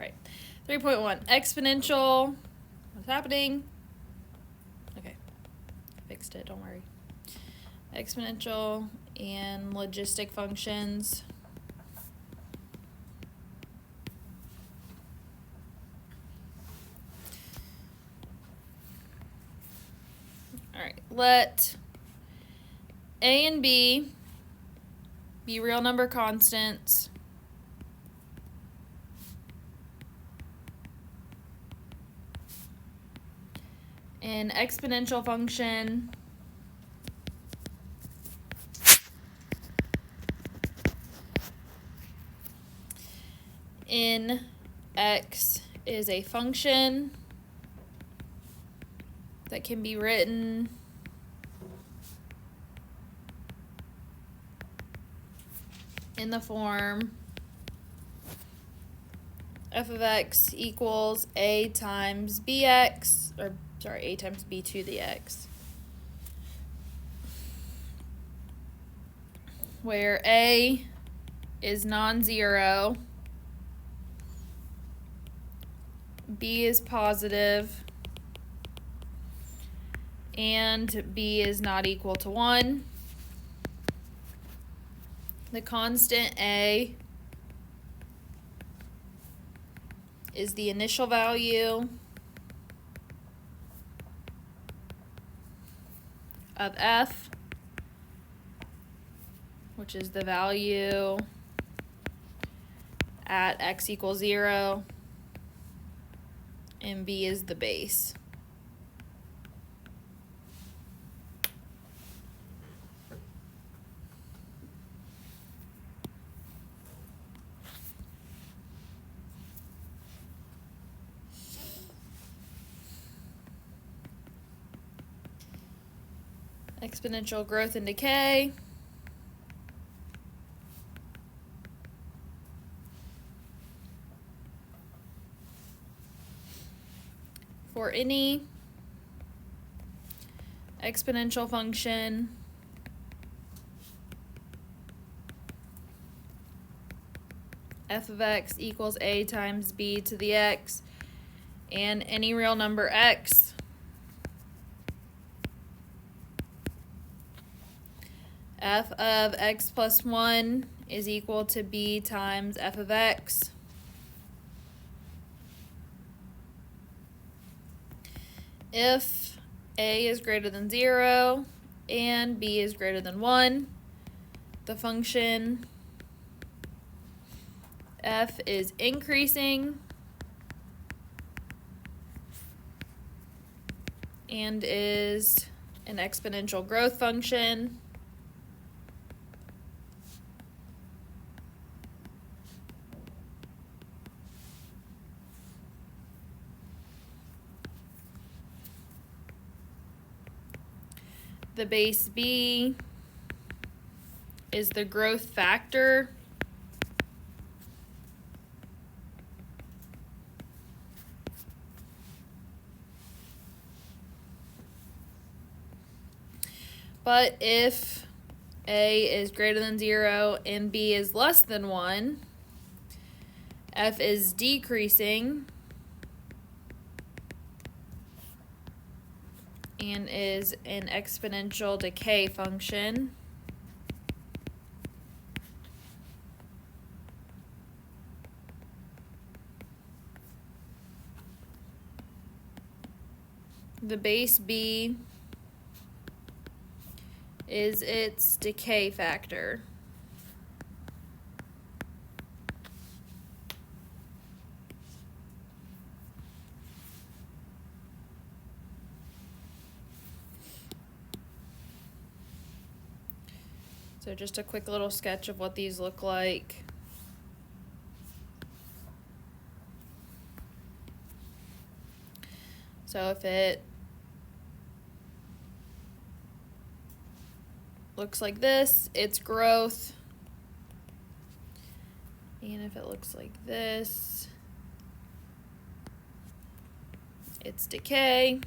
right. 3.1, exponential, what's happening? Okay, fixed it, don't worry. Exponential and logistic functions. All right, let A and B be real number constants. An exponential function in X is a function that can be written in the form f of x equals a times bx, or sorry, a times b to the x, where a is non-zero, b is positive, and b is not equal to 1. The constant a is the initial value of f, which is the value at x equals 0, and b is the base. Exponential growth and decay. For any exponential function f of x equals a times b to the x, and any real number x, f of x plus 1 is equal to b times f of x. If a is greater than 0 and b is greater than 1, the function f is increasing and is an exponential growth function. The base b is the growth factor but if a is greater than 0 and b is less than 1, f is decreasing and is an exponential decay function. The base b is its decay factor. So just a quick little sketch of what these look like. So if it looks like this, it's growth. And if it looks like this, it's decay.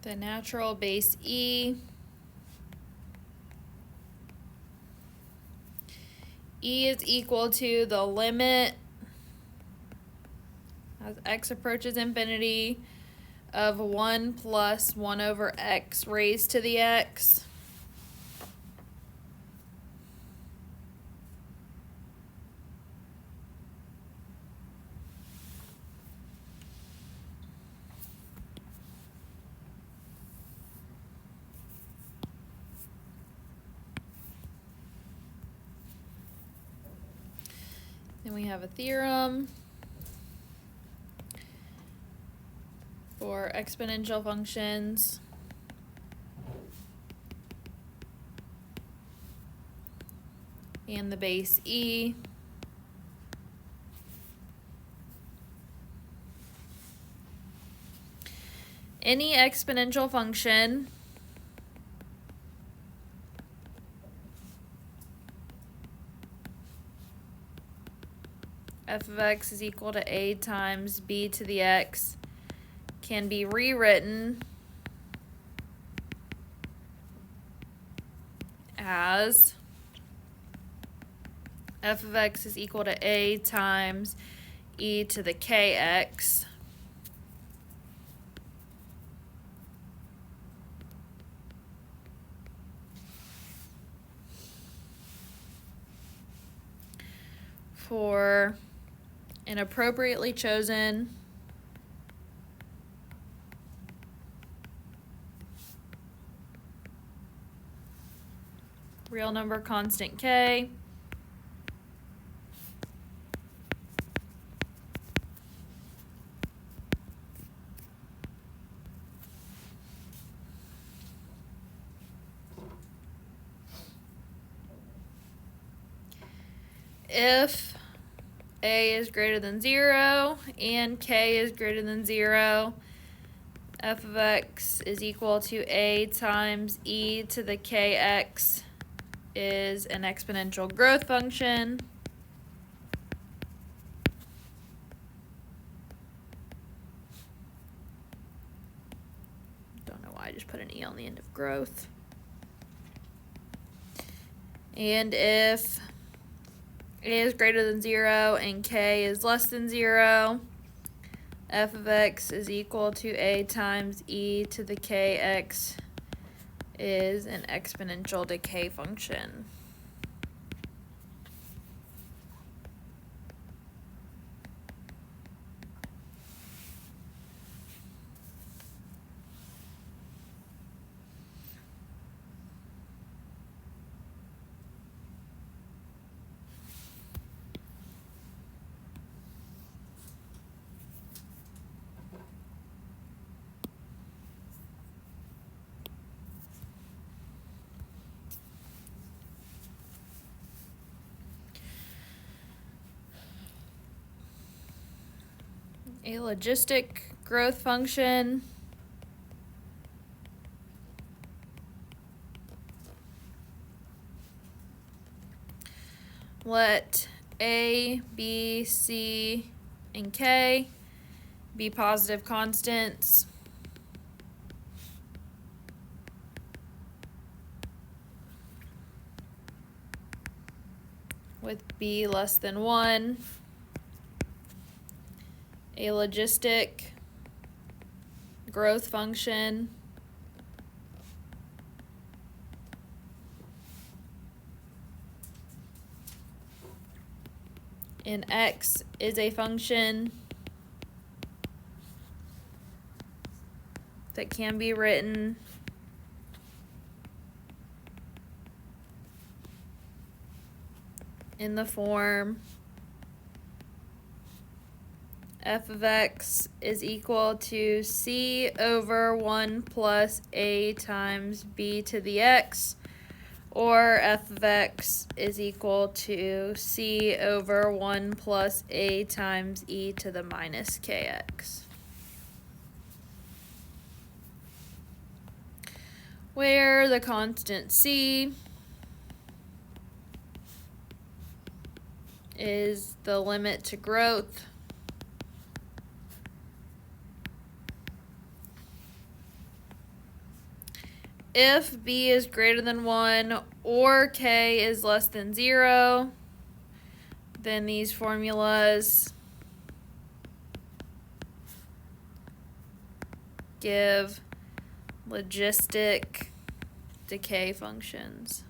the natural base e. E is equal to the limit as x approaches infinity of 1 plus 1 over x raised to the x. Then we have a theorem for exponential functions. And the base e. Any exponential function f of x is equal to a times b to the x can be rewritten as f of x is equal to a times e to the kx for an appropriately chosen real number constant k if a is greater than 0 and k is greater than 0, f of x is equal to a times e to the kx is an exponential growth function. Don't know why I just put an e on the end of growth. And if a is greater than 0 and k is less than 0, f of x is equal to a times e to the kx is an exponential decay function. A logistic growth function let a, b, c, and k be positive constants with b less than 1. A logistic growth function in x is a function that can be written in the form f of x is equal to c over 1 plus a times b to the x, or f of x is equal to c over 1 plus a times e to the minus kx. Where the constant c is the limit to growth if b is greater than 1 or k is less than 0, then these formulas give logistic decay functions.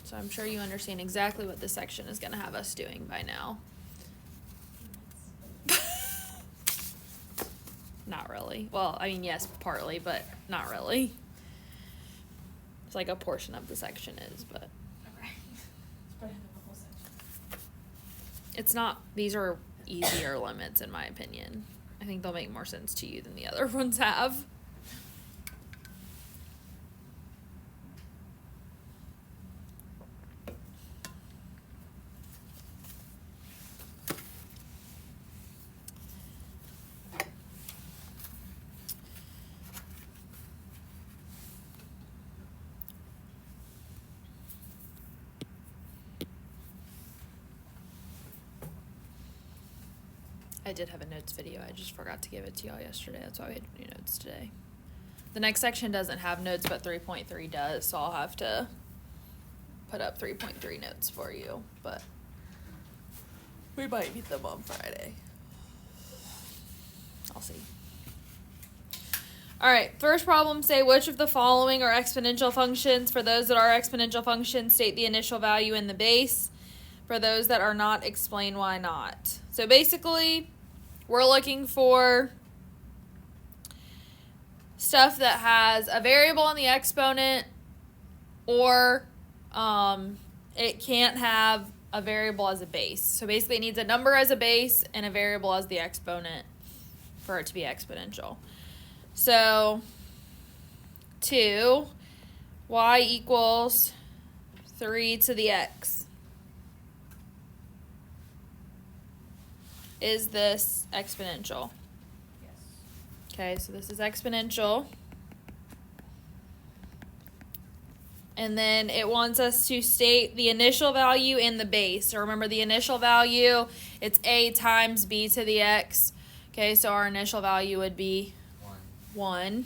So I'm sure you understand exactly what this section is going to have us doing by now. Not really. Well, I mean, yes, partly, but not really. It's like a portion of the section is, but Okay. It's better than the whole section. it's not, these are easier limits in my opinion. I think they'll make more sense to you than the other ones have. I did have a notes video. I just forgot to give it to y'all yesterday. That's why we had new notes today. The next section doesn't have notes, but 3.3 does, so I'll have to put up 3.3 notes for you, but we might need them on Friday. I'll see. All right, first problem, say which of the following are exponential functions. For those that are exponential functions, state the initial value in the base. For those that are not, explain why not. So basically, we're looking for stuff that has a variable in the exponent, or it can't have a variable as a base. So basically it needs a number as a base and a variable as the exponent for it to be exponential. So 2, y equals 3 to the x. Is this exponential? Yes. Okay, so this is exponential. And then it wants us to state the initial value in the base. So remember the initial value, it's a times b to the x. Okay, so our initial value would be 1.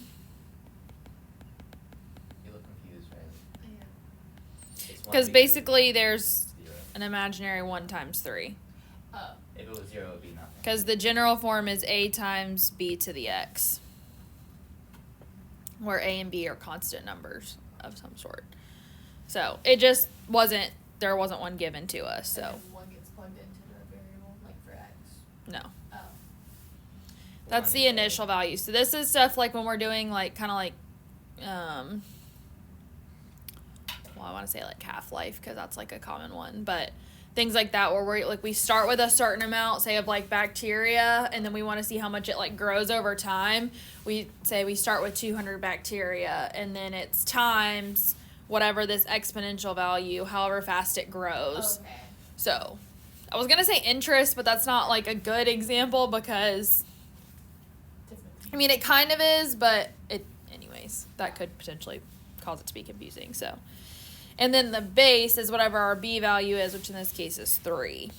You look confused, right? I am. Because basically there's an imaginary 1 times 3. Oh. If it was 0, it would be nothing. Because the general form is a times b to the x, where a and b are constant numbers of some sort. So it just wasn't, there wasn't one given to us, so And then one gets plugged into the variable, like for x. no. Oh. That's the initial value. So this is stuff like when we're doing like kind of like, well, I want to say like Half-Life because that's like a common one, but things like that where we're like we start with a certain amount, say of like bacteria, and then we want to see how much it like grows over time. We say we start with 200 bacteria, and then it's times whatever this exponential value, however fast it grows. Okay. So I was gonna say interest, but that's not like a good example because I mean it kind of is, but it anyways, that could potentially cause it to be confusing. So and then the base is whatever our b value is, which in this case is 3.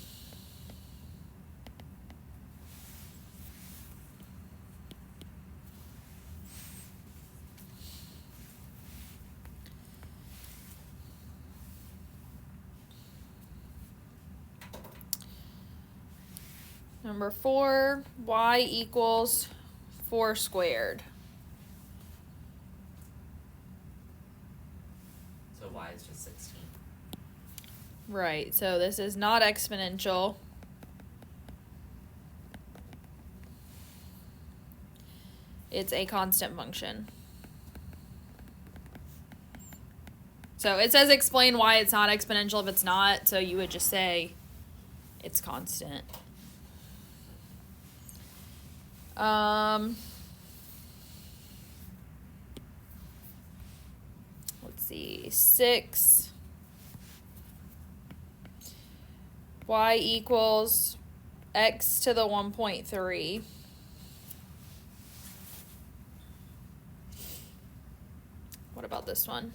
Number 4, y equals 4 squared. So y is just 16. Right, so this is not exponential. It's a constant function. So it says explain why it's not exponential if it's not, so you would just say it's constant. Let's see, 6. Y equals x to the 1.3. What about this one?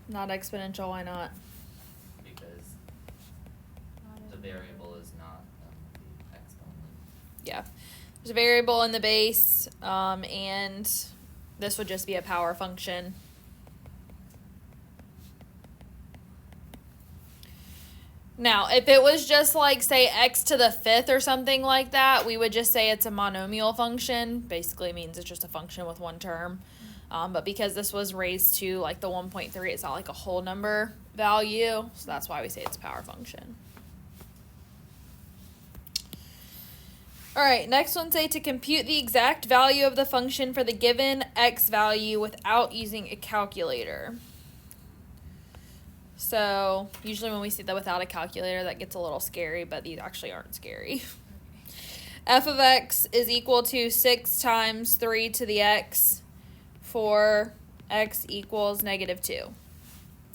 Not exponential, why not? Because the variable is not the exponent. Yeah. There's a variable in the base, and this would just be a power function. Now, if it was just like, say, x to the 5th or something like that, we would just say it's a monomial function. Basically means it's just a function with one term. But because this was raised to like the 1.3, it's not like a whole number value. So that's why we say it's a power function. All right, next one, say to compute the exact value of the function for the given x value without using a calculator. So usually when we see that without a calculator, that gets a little scary, but these actually aren't scary. F of x is equal to 6 times 3 to the x for x equals -2.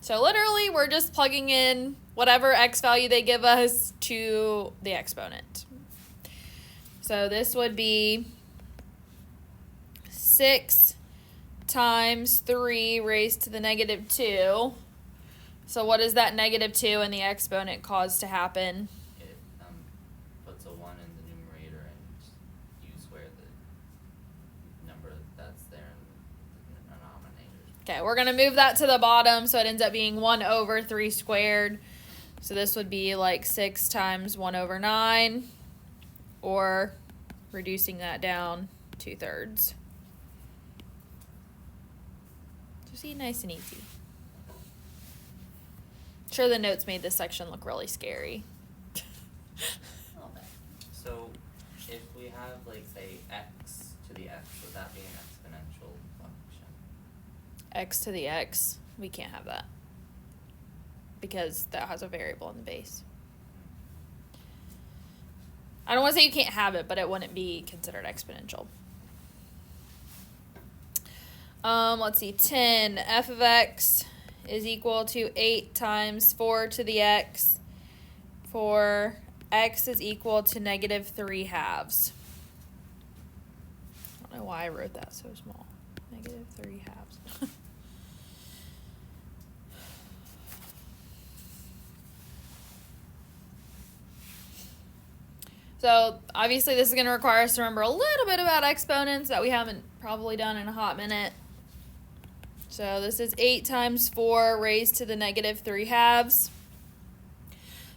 So literally, we're just plugging in whatever x value they give us to the exponent. So this would be 6 times 3 raised to the -2. So what does that -2 in the exponent cause to happen? It puts a 1 in the numerator and you square the number that's there in the denominator. Okay, we're going to move that to the bottom, so it ends up being 1 over 3 squared. So this would be like 6 times 1 over 9, or reducing that down 2/3. Just see, nice and easy. Sure, the notes made this section look really scary. A little bit. So if we have, like, say, x to the x, would that be an exponential function? X to the x, we can't have that because that has a variable in the base. I don't want to say you can't have it, but it wouldn't be considered exponential. Let's see, 10, f of x is equal to 8 times 4 to the x for x is equal to -3 halves. I don't know why I wrote that so small. -3 halves. So obviously this is going to require us to remember a little bit about exponents that we haven't probably done in a hot minute. So this is 8 times 4 raised to the -3 halves.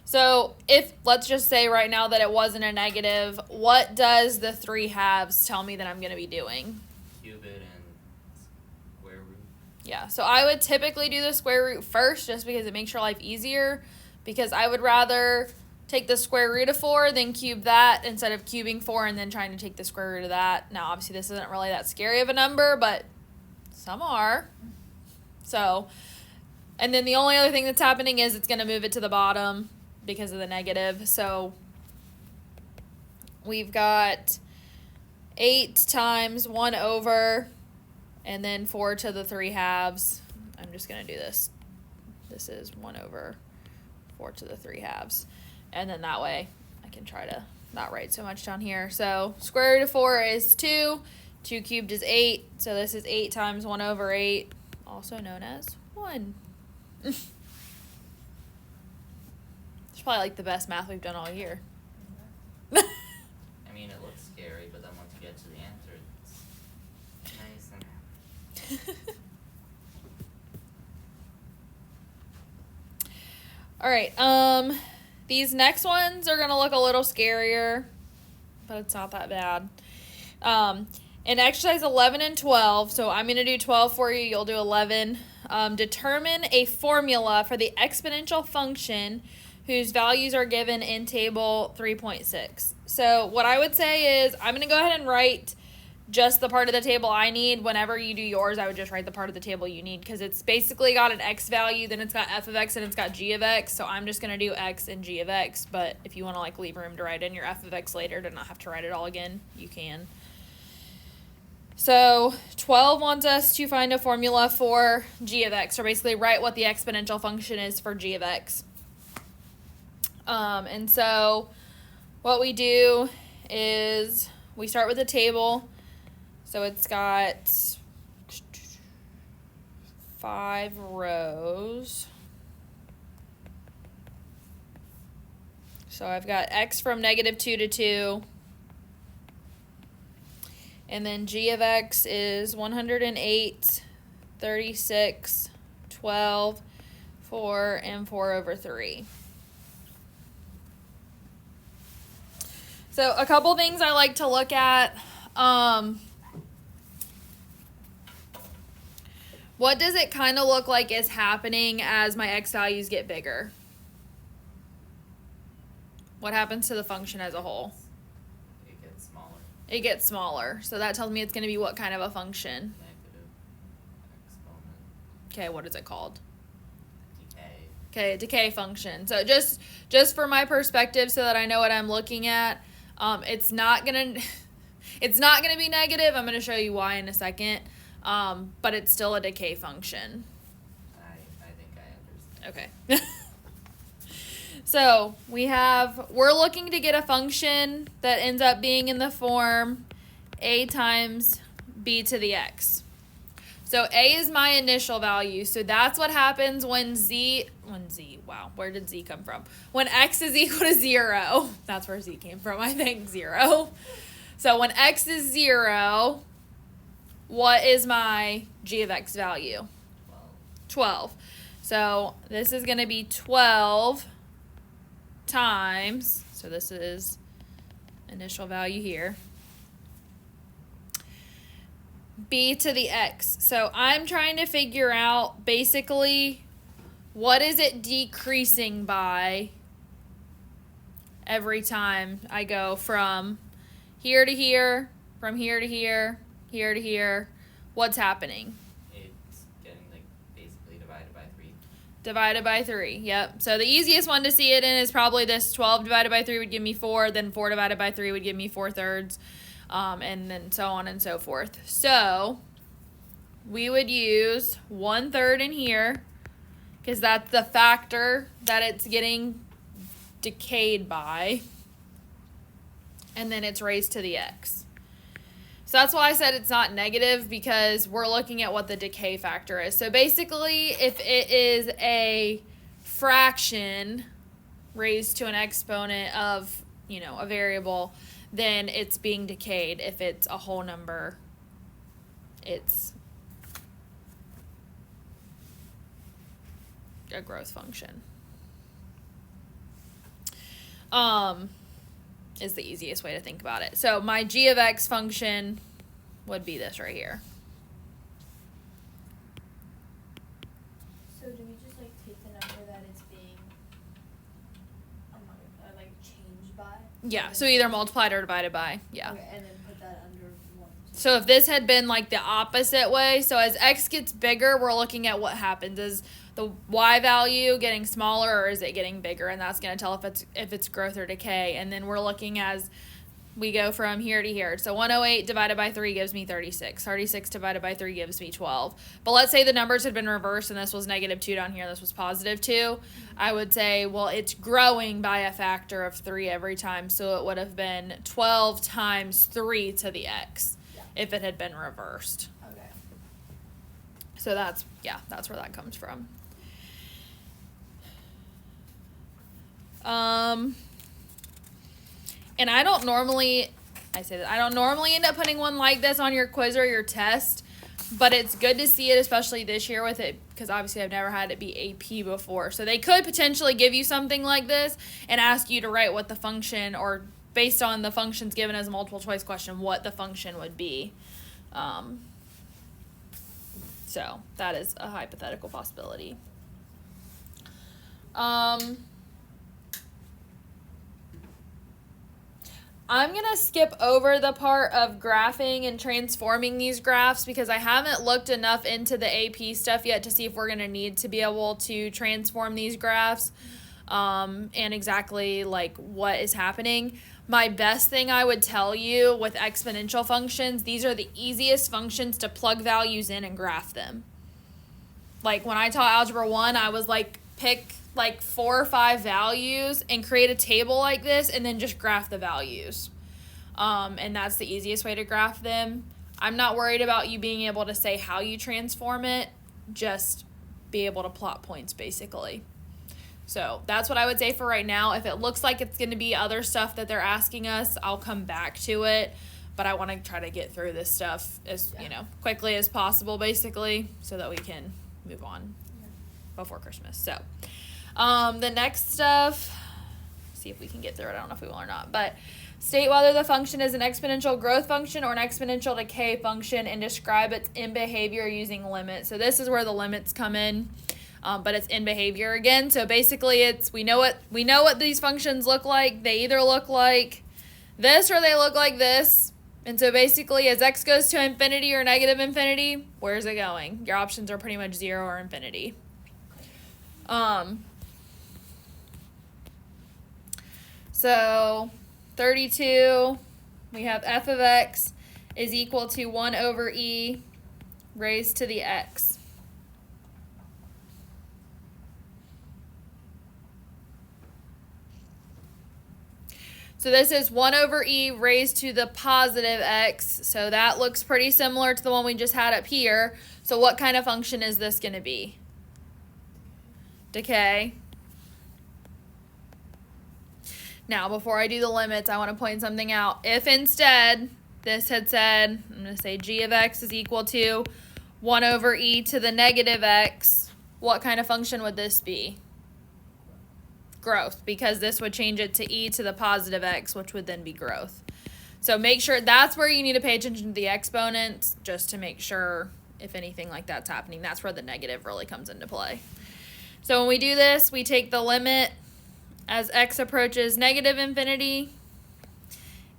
So if, let's just say right now that it wasn't a negative, what does the 3 halves tell me that I'm going to be doing? Cube it and square root. Yeah, so I would typically do the square root first just because it makes your life easier, because I would rather take the square root of 4 than cube that instead of cubing 4 and then trying to take the square root of that. Now, obviously, this isn't really that scary of a number, but some are. So, and then the only other thing that's happening is it's going to move it to the bottom because of the negative. So we've got 8 times 1 over and then 4 to the 3 halves. I'm just going to do this. This is 1 over 4 to the 3 halves. And then that way I can try to not write so much down here. So square root of 4 is 2. 2 cubed is 8. So this is 8 times 1 over 8, also known as 1. It's probably like the best math we've done all year. I mean, it looks scary, but then once you get to the answer, it's nice and happy. All right, these next ones are gonna look a little scarier, but it's not that bad. In exercise 11 and 12, so I'm gonna do 12 for you, you'll do 11. Determine a formula for the exponential function whose values are given in table 3.6. So what I would say is I'm gonna go ahead and write just the part of the table I need. Whenever you do yours, I would just write the part of the table you need, because it's basically got an x value, then it's got f of x, and it's got g of x. So I'm just going to do x and g of x. But if you want to like leave room to write in your f of x later to not have to write it all again, you can. So 12 wants us to find a formula for g of x, or basically write what the exponential function is for g of x. And so what we do is we start with a table. So it's got 5 rows. So I've got x from -2 to 2, And then g of x is 108, 36, 12, 4, and 4 over 3. So a couple things I like to look at. What does it kind of look like is happening as my x values get bigger? What happens to the function as a whole? It gets smaller. It gets smaller. So that tells me it's going to be what kind of a function? Negative exponent. Okay, what is it called? Decay. Okay, a decay function. So just for my perspective so that I know what I'm looking at, it's not gonna be negative. I'm gonna show you why in a second. But it's still a decay function. I think I understand. Okay. So we're looking to get a function that ends up being in the form a times b to the x. So a is my initial value. So that's what happens when wow, where did z come from? When x is equal to 0. That's where z came from, I think, 0. So when x is 0, what is my g of x value? 12. So this is going to be 12 times, so this is initial value here, b to the x. So I'm trying to figure out basically what is it decreasing by every time I go from here to here, from here to here, here to here. What's happening? It's getting like basically divided by 3. Divided by 3, yep. So the easiest one to see it in is probably this. 12 divided by 3 would give me 4, then 4 divided by 3 would give me 4/3, and then so on and so forth. So we would use 1/3 in here, because that's the factor that it's getting decayed by, and then it's raised to the x. So that's why I said it's not negative, because we're looking at what the decay factor is. So basically, if it is a fraction raised to an exponent of, a variable, then it's being decayed. If it's a whole number, it's a growth function. Is the easiest way to think about it. So my g of x function would be this right here. So do we just take the number that it's being changed by? Yeah, so either multiplied or divided by. Yeah. Okay, and then put that under 1. So if this had been the opposite way, so as x gets bigger, we're looking at what happens. Is the y value getting smaller, or is it getting bigger? And that's going to tell if it's growth or decay. And then we're looking as we go from here to here. So 108 divided by 3 gives me 36. 36 divided by 3 gives me 12. But let's say the numbers had been reversed and this was -2 down here, this was +2. I would say, well, it's growing by a factor of 3 every time. So it would have been 12 times 3 to the x if it had been reversed. Okay. So that's where that comes from. And I don't normally end up putting one like this on your quiz or your test, but it's good to see it, especially this year with it, because obviously I've never had it be AP before. So they could potentially give you something like this and ask you to write what the function, or based on the functions given as a multiple choice question, what the function would be. So that is a hypothetical possibility. I'm going to skip over the part of graphing and transforming these graphs, because I haven't looked enough into the AP stuff yet to see if we're going to need to be able to transform these graphs, and exactly what is happening. My best thing I would tell you with exponential functions, these are the easiest functions to plug values in and graph them. When I taught Algebra 1, I was pick 4 or 5 values and create a table like this and then just graph the values. And that's the easiest way to graph them. I'm not worried about you being able to say how you transform it, just be able to plot points basically. So that's what I would say for right now. If it looks like it's going to be other stuff that they're asking us, I'll come back to it. but I want to try to get through this stuff as, quickly as possible, basically, so that we can move on before Christmas. So, the next stuff, see if we can get through it. I don't know if we will or not, but state whether the function is an exponential growth function or an exponential decay function and describe its in behavior using limits. So this is where the limits come in, but it's in behavior again. So basically we know what these functions look like. They either look like this or they look like this. And so basically as x goes to infinity or negative infinity, where's it going? Your options are pretty much 0 or infinity. So 32, we have f of x is equal to 1 over e raised to the x. So this is 1 over e raised to the positive x. So that looks pretty similar to the one we just had up here. So what kind of function is this going to be? Decay. Now, before I do the limits, I want to point something out. If instead this had said, I'm going to say g of x is equal to 1 over e to the negative x, what kind of function would this be? Growth, because this would change it to e to the positive x, which would then be growth. So make sure that's where you need to pay attention to the exponents, just to make sure if anything like that's happening. That's where the negative really comes into play. So when we do this, we take the limit as x approaches negative infinity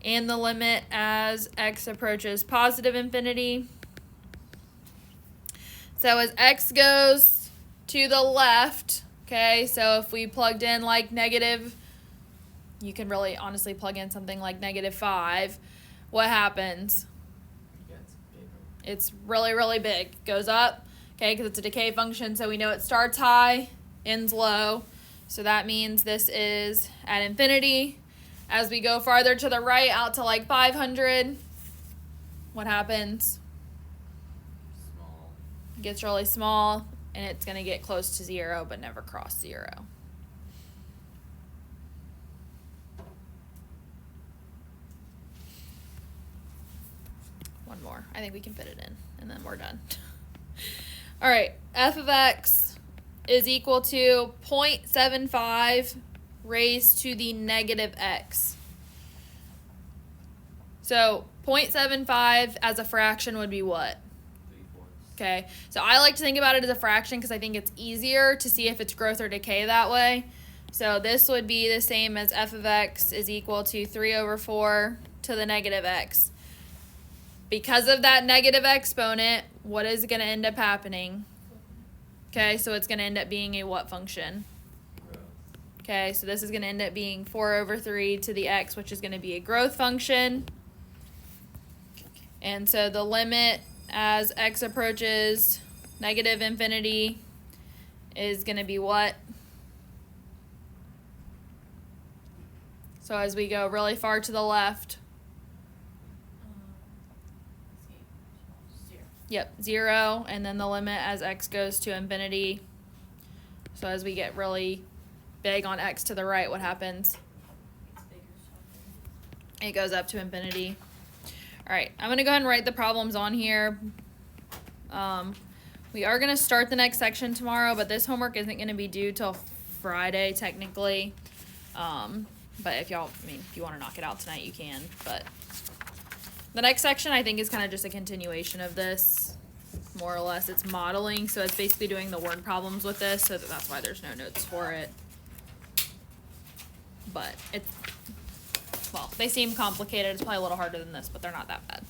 and the limit as x approaches positive infinity. So as x goes to the left, okay, so if we plugged in like negative, you can really honestly plug in something like -5, what happens? It gets bigger. It's really, really big. Goes up, okay, because it's a decay function, so we know it starts high, ends low. So that means this is at infinity. As we go farther to the right, out to like 500, what happens? Small. It gets really small, and it's going to get close to 0, but never cross 0. One more. I think we can fit it in, and then we're done. All right, f of x is equal to 0.75 raised to the negative x. So 0.75 as a fraction would be what? 3/4. Okay, so I like to think about it as a fraction because I think it's easier to see if it's growth or decay that way. So this would be the same as f of x is equal to 3 over 4 to the negative x. Because of that negative exponent, what is going to end up happening? Okay, so it's going to end up being a what function? Growth. Okay, so this is going to end up being 4 over 3 to the x, which is going to be a growth function. And so the limit as x approaches negative infinity is going to be what? So as we go really far to the left, yep, 0, and then the limit as x goes to infinity. So as we get really big on x to the right, what happens? It goes up to infinity. All right, I'm going to go ahead and write the problems on here. We are going to start the next section tomorrow, but this homework isn't going to be due till Friday, technically. But if you want to knock it out tonight, you can. But the next section, I think, is kind of just a continuation of this, more or less. It's modeling, so it's basically doing the word problems with this, so that's why there's no notes for it. But they seem complicated. It's probably a little harder than this, but they're not that bad.